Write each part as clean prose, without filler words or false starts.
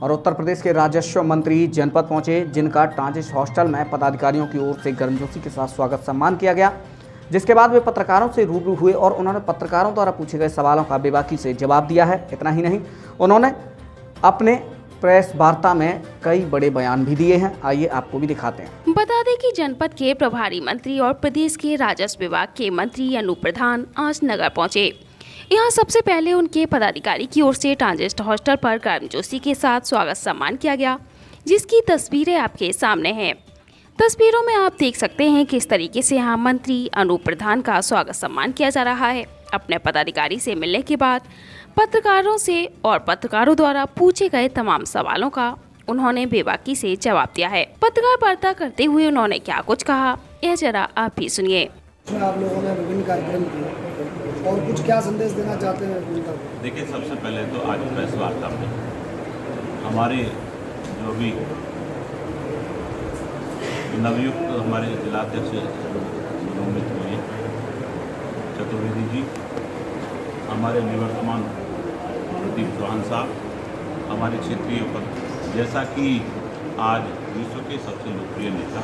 और उत्तर प्रदेश के राजस्व मंत्री जनपद पहुंचे, जिनका टांजिस हॉस्टल में पदाधिकारियों की ओर से गर्मजोशी के साथ स्वागत सम्मान किया गया। जिसके बाद वे पत्रकारों से रूबरू हुए और उन्होंने पत्रकारों द्वारा पूछे गए सवालों का बेबाकी से जवाब दिया है। इतना ही नहीं, उन्होंने अपने प्रेस वार्ता में कई बड़े बयान भी दिए हैं। आइए आपको भी दिखाते हैं। बता दें कि जनपद के प्रभारी मंत्री और प्रदेश के राजस्व विभाग के मंत्री अनूप प्रधान आज नगर पहुंचे। यहां सबसे पहले उनके पदाधिकारी की ओर से टांजिस हॉस्टल पर गर्मजोशी के साथ स्वागत सम्मान किया गया, जिसकी तस्वीरें आपके सामने हैं। तस्वीरों में आप देख सकते हैं किस तरीके से यहाँ मंत्री अनूप प्रधान का स्वागत सम्मान किया जा रहा है। अपने पदाधिकारी से मिलने के बाद पत्रकारों से और पत्रकारों द्वारा पूछे गए तमाम सवालों का उन्होंने बेबाकी से जवाब दिया है। पत्रकार वार्ता करते हुए उन्होंने क्या कुछ कहा, यह जरा आप भी सुनिए। आप लोगों ने विभिन्न कार्यक्रम किए और कुछ क्या संदेश देना चाहते हैं? देखिए, सबसे पहले तो आज प्रेस वार्ता में हमारे जो भी नवयुक्त हमारे जिलाध्यक्ष निलंबित हुए चतुर्वेदी जी, हमारे निवर्तमान प्रदीप चौहान साहब, हमारे क्षेत्रीय उपाध्यक्ष, जैसा कि आज विश्व के सबसे लोकप्रिय नेता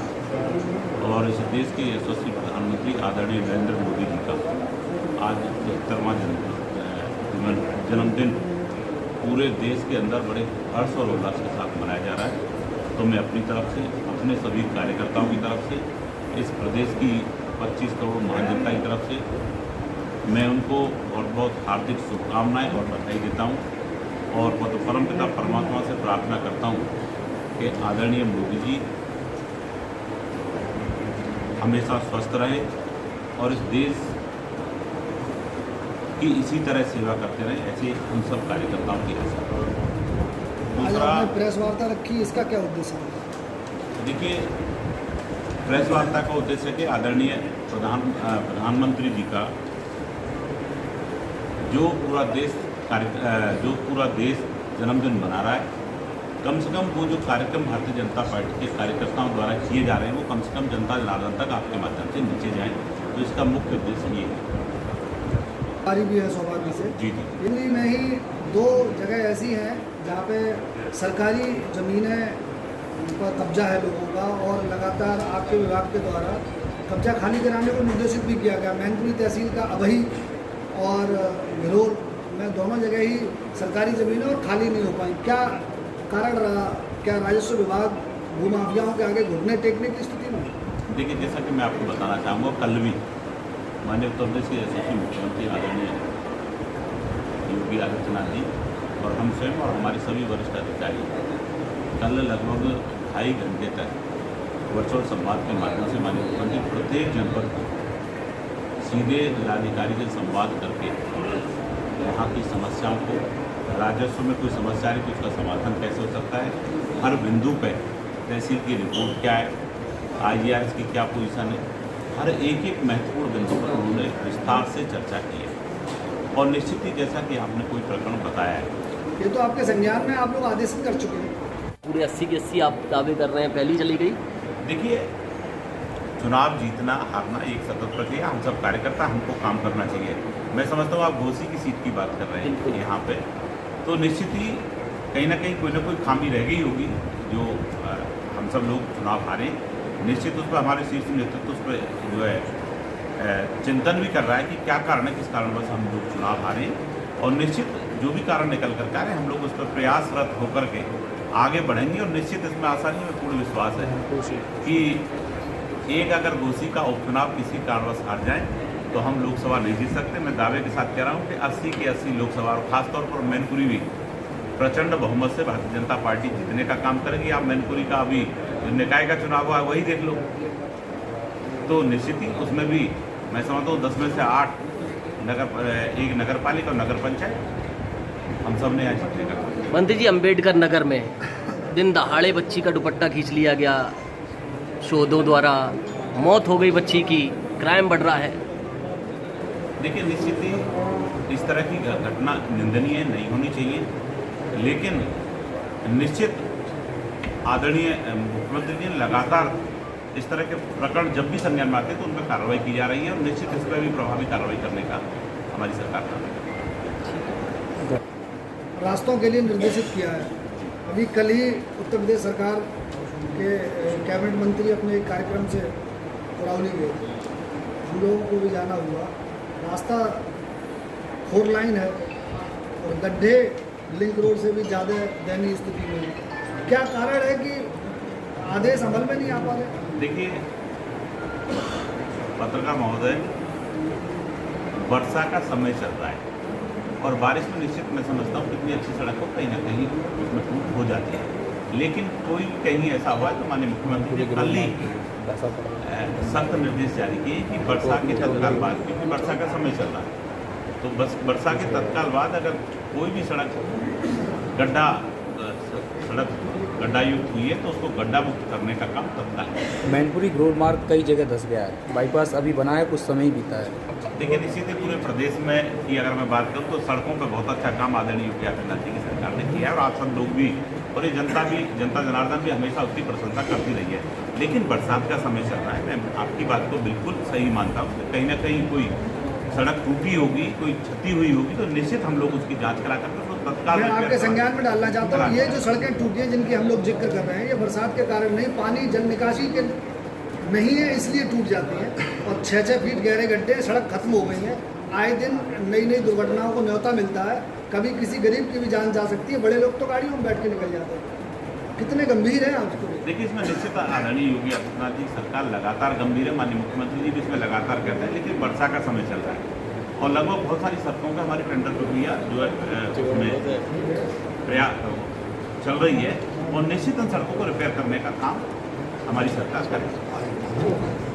और इस देश के यशस्वी प्रधानमंत्री आदरणीय नरेंद्र मोदी जी का आज 73वां जन्मदिन पूरे देश के अंदर बड़े हर्ष और उल्लास के साथ मनाया जा रहा है। तो मैं अपनी तरफ से, अपने सभी कार्यकर्ताओं की तरफ से, इस प्रदेश की 25 करोड़ महान जनता की तरफ से मैं उनको बहुत बहुत हार्दिक शुभकामनाएं और बधाई देता हूं और परमपिता परमात्मा से प्रार्थना करता हूं कि आदरणीय मोदी जी हमेशा स्वस्थ रहें और इस देश की इसी तरह सेवा करते रहें, ऐसे उन सब कार्यकर्ताओं की आशा। आज आपने प्रेस वार्ता रखी, इसका क्या उद्देश्य है? देखिए, प्रेस वार्ता का उद्देश्य है कि आदरणीय प्रधानमंत्री जी का जो पूरा देश जन्मदिन मना रहा है, कम से कम वो जो कार्यक्रम भारतीय जनता पार्टी के कार्यकर्ताओं द्वारा किए जा रहे हैं वो कम से कम जनता जनार्दन तक आपके माध्यम से नीचे जाएं। तो इसका मुख्य उद्देश्य ये है। भी है सौभाग्य से जी। दिल्ली में ही 2 जगह ऐसी हैं जहाँ पे सरकारी ज़मीनें पर कब्जा है लोगों का और लगातार आपके विभाग के द्वारा कब्जा खाली कराने को निर्देशित भी किया गया। मैनपुरी तहसील का अभई और घिरोर में दोनों जगह ही सरकारी ज़मीनें और खाली नहीं हो पाई। क्या कारण रहा? क्या राजस्व विभाग भूमाफियाओं के आगे घुटने टेकने की स्थिति में? देखिए, जैसा कि मैं आपको बताना चाहूँगा, कल भी माननीय उत्तर प्रदेश के यशस्वी मुख्यमंत्री आदरणीय योगी आदित्यनाथ जी और हम स्वयं और हमारे सभी वरिष्ठ अधिकारी कल लगभग 2.5 घंटे तक वर्चुअल संवाद के माध्यम से माननीय मुख्यमंत्री प्रत्येक जनपद को सीधे जिलाधिकारी से संवाद करके वहाँ की समस्याओं को, राजस्व में कोई समस्या है तो उसका समाधान कैसे हो सकता है, हर बिंदु पर तहसील की रिपोर्ट क्या है, IGRS की क्या पोजीशन है, हर एक महत्वपूर्ण बिंदु पर उन्होंने विस्तार से चर्चा की है। और निश्चित ही जैसा कि आपने कोई प्रकरण बताया है, ये तो आपके संज्ञान में आप लोग आदेशित कर चुके हैं। पूरे 80 के 80 आप दावे कर रहे हैं, पहली चली गई। देखिए, चुनाव जीतना हारना एक सतत प्रक्रिया, हम सब कार्यकर्ता, हमको काम करना चाहिए। मैं समझता हूँ आप घोसी की सीट की बात कर रहे हैं यहाँ पे, तो निश्चित ही कहीं ना कोई खामी रह गई होगी जो हम सब लोग चुनाव हारे। निश्चित उस पर हमारे शीर्ष नेतृत्व उस पर जो है चिंतन भी कर रहा है कि क्या कारण है, किस कारणवश हम लोग चुनाव हारे, और निश्चित जो भी कारण निकल कर आ रहे हैं हम लोग उस पर प्रयासरत होकर के आगे बढ़ेंगे। और निश्चित इसमें आसानी में पूर्ण विश्वास है कि एक अगर घोसी का उपचुनाव किसी कारणवश हार जाए तो हम लोकसभा नहीं जीत सकते। मैं दावे के साथ कह रहा हूँ कि 80 की 80 लोकसभा और खासतौर पर मैनपुरी भी प्रचंड बहुमत से भारतीय जनता पार्टी जीतने का काम करेगी। आप मैनपुरी का अभी जो निकाय का चुनाव हुआ वही देख लो, तो निश्चित ही उसमें भी मैं समझता हूँ 10 में से 8 एक नगर पालिका और नगर पंचायत हम सब ने यहाँ जीतने का। मंत्री जी, अम्बेडकर नगर में दिन दहाड़े बच्ची का दुपट्टा खींच लिया गया, शोधों द्वारा मौत हो गई बच्ची की, क्राइम बढ़ रहा है। देखिए, निश्चित ही इस तरह की घटना निंदनीय नहीं होनी चाहिए, लेकिन निश्चित आदरणीय मुख्यमंत्री जी ने लगातार इस तरह के प्रकरण जब भी संज्ञान में आते हैं तो उन पर कार्रवाई की जा रही है और निश्चित इस पर भी प्रभावी कार्रवाई करने का हमारी सरकार का रास्तों के लिए निर्देशित किया है अभी कल ही उत्तर प्रदेश सरकार के कैबिनेट मंत्री अपने एक कार्यक्रम से करौली गए थे। हम लोगों को भी जाना हुआ। रास्ता 4 लाइन है और गड्ढे लिंक रोड से भी ज़्यादा दयनीय स्थिति में है। क्या कारण है कि आदेश अमल में नहीं आ पा रहे? देखिए पत्रकार महोदय, वर्षा का समय चल रहा है और बारिश में निश्चित मैं समझता हूँ कितनी अच्छी सड़क हो कहीं ना कहीं उसमें टूट हो जाती है, लेकिन कोई कहीं ऐसा हुआ है तो माननीय मुख्यमंत्री ने कल ही सख्त निर्देश जारी किए कि वर्षा के तत्काल बाद, क्योंकि वर्षा का समय चल रहा है, तो बस वर्षा के तत्काल बाद अगर कोई भी सड़क गड्ढा युक्त हुई है तो उसको गड्ढा मुक्त करने का काम तत्काल है। मैनपुरी रोड मार्ग कई जगह धंस गया है, बाईपास अभी बना है, कुछ समय ही बीता है। देखिए निश्चित ही पूरे प्रदेश में की अगर मैं बात करूं तो सड़कों पर बहुत अच्छा काम आदरणीय योगी आदित्यनाथ जी की सरकार ने किया है और आप सब लोग भी और ये जनता जनार्दन भी हमेशा उसकी प्रशंसा करती रही है। लेकिन बरसात का समय चल रहा है, मैं आपकी बात को बिल्कुल सही मानता हूँ। कहीं ना कहीं कोई सड़क टूटी होगी, कोई क्षति हुई होगी तो निश्चित हम लोग उसकी जाँच करा करके उसको तत्काल मैं आपके संज्ञान में डालना चाहता हूँ, ये जो सड़कें टूटी हैं जिनकी हम लोग जिक्र कर रहे हैं, ये बरसात के कारण नहीं, पानी जल निकासी के नहीं है इसलिए टूट जाती हैं और 6-6 फीट गहरे गड्ढे, सड़क खत्म हो गई है। आए दिन नई दुर्घटनाओं को न्योता मिलता है, कभी किसी गरीब की भी जान जा सकती है, बड़े लोग तो गाड़ियों में बैठ के निकल जाते हैं। कितने गंभीर है आप इसको? देखिए इसमें निश्चित आदरणीय योगी आदित्यनाथ जी सरकार लगातार गंभीर है, माननीय मुख्यमंत्री जी भी इसमें लगातार कहते हैं, लेकिन वर्षा का समय चल रहा है और लगभग बहुत सारी सड़कों का हमारी टेंडर प्रक्रिया जो है उसमें प्रयास चल रही है और निश्चित उन सड़कों को रिपेयर करने का काम हमारी सरकार करेगी।